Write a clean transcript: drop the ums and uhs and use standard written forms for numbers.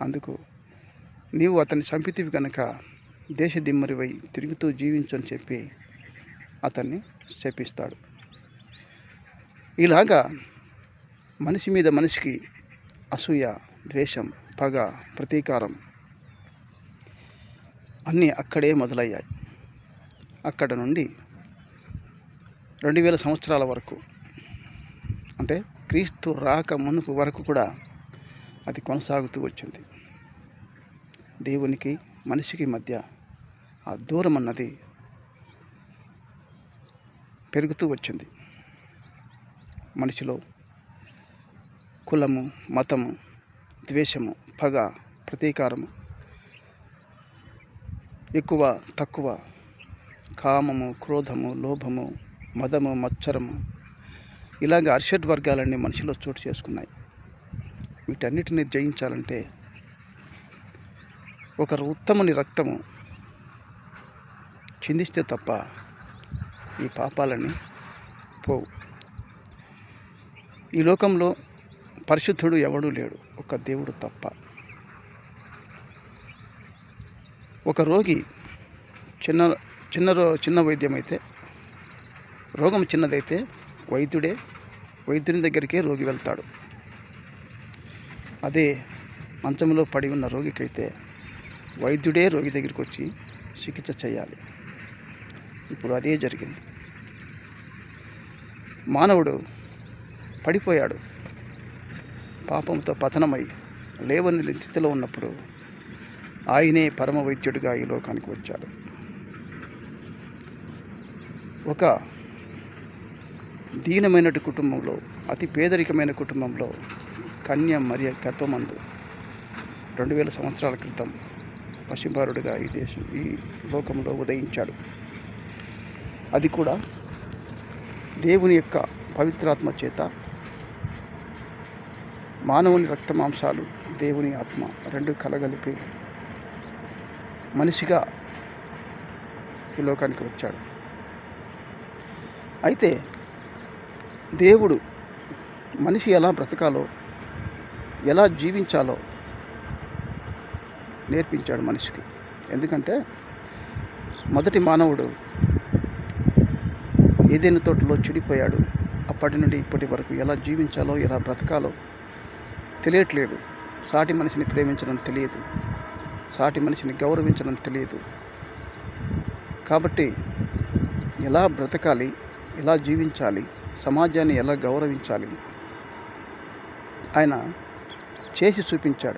అందుకు నీవు అతన్ని చంపితివి కనుక దేశ దిమ్మరివై తిరుగుతూ జీవించు అని చెప్పి అతన్ని శపిస్తాడు. ఇలాగా మనిషి మీద మనిషికి అసూయ, ద్వేషం, పగ, ప్రతీకారం అన్నీ అక్కడే మొదలయ్యాయి. అక్కడ నుండి 2000 సంవత్సరాల వరకు, అంటే క్రీస్తు రాక మునుపు వరకు కూడా అది కొనసాగుతూ వచ్చింది. దేవునికి మనిషికి మధ్య ఆ దూరం అన్నది పెరుగుతూ వచ్చింది. మనిషిలో కులము, మతము, ద్వేషము, పగ, ప్రతీకారము, ఎక్కువ తక్కువ, కామము, క్రోధము, లోభము, మదము, మత్సరము, ఇలాగ అర్షడ్ వర్గాలన్నీ మనిషిలో చోటు చేసుకున్నాయి. వీటన్నిటిని జయించాలంటే ఒకరు ఉత్తముని రక్తము చిందిస్తే తప్ప ఈ పాపాలని పోవు. ఈ లోకంలో పరిశుద్ధుడు ఎవడూ లేడు, ఒక దేవుడు తప్ప. ఒక రోగి చిన్న వైద్యం అయితే, రోగం చిన్నదైతే వైద్యుని దగ్గరికే రోగి వెళ్తాడు. అదే మంచంలో పడి ఉన్న రోగికైతే వైద్యుడే రోగి దగ్గరికి వచ్చి చికిత్స చేయాలి. ఇప్పుడు అదే జరిగింది. మానవుడు పడిపోయాడు, పాపంతో పతనమై లేవని స్థితిలో ఉన్నప్పుడు ఆయనే పరమ వైద్యుడిగా ఈ లోకానికి వచ్చాడు. ఒక దీనమైన కుటుంబంలో, అతి పేదరికమైన కుటుంబంలో కన్య మరియ గర్భమందు 2000 సంవత్సరాల క్రితం పసిబాలుడిగా ఈ లోకంలో ఉదయించాడు. అది కూడా దేవుని యొక్క పవిత్రాత్మ చేత. మానవుని రక్త మాంసాలు, దేవుని ఆత్మ రెండు కలగలిపి మనిషిగా ఈ లోకానికి వచ్చాడు. అయితే దేవుడు మనిషి ఎలా బ్రతకాలో, ఎలా జీవించాలో నేర్పించాడు మనిషికి. ఎందుకంటే మొదటి మానవుడు ఏదైనా తోటలో చెడిపోయాడు. అప్పటి నుండి ఇప్పటి వరకు ఎలా జీవించాలో, ఎలా బ్రతకాలో తెలియట్లేదు. సాటి మనిషిని ప్రేమించడం తెలియదు, సాటి మనిషిని గౌరవించడం తెలియదు. కాబట్టి ఎలా బ్రతకాలి, ఎలా జీవించాలి, సమాజాన్ని ఎలా గౌరవించాలి ఆయన చేసి చూపించాడు.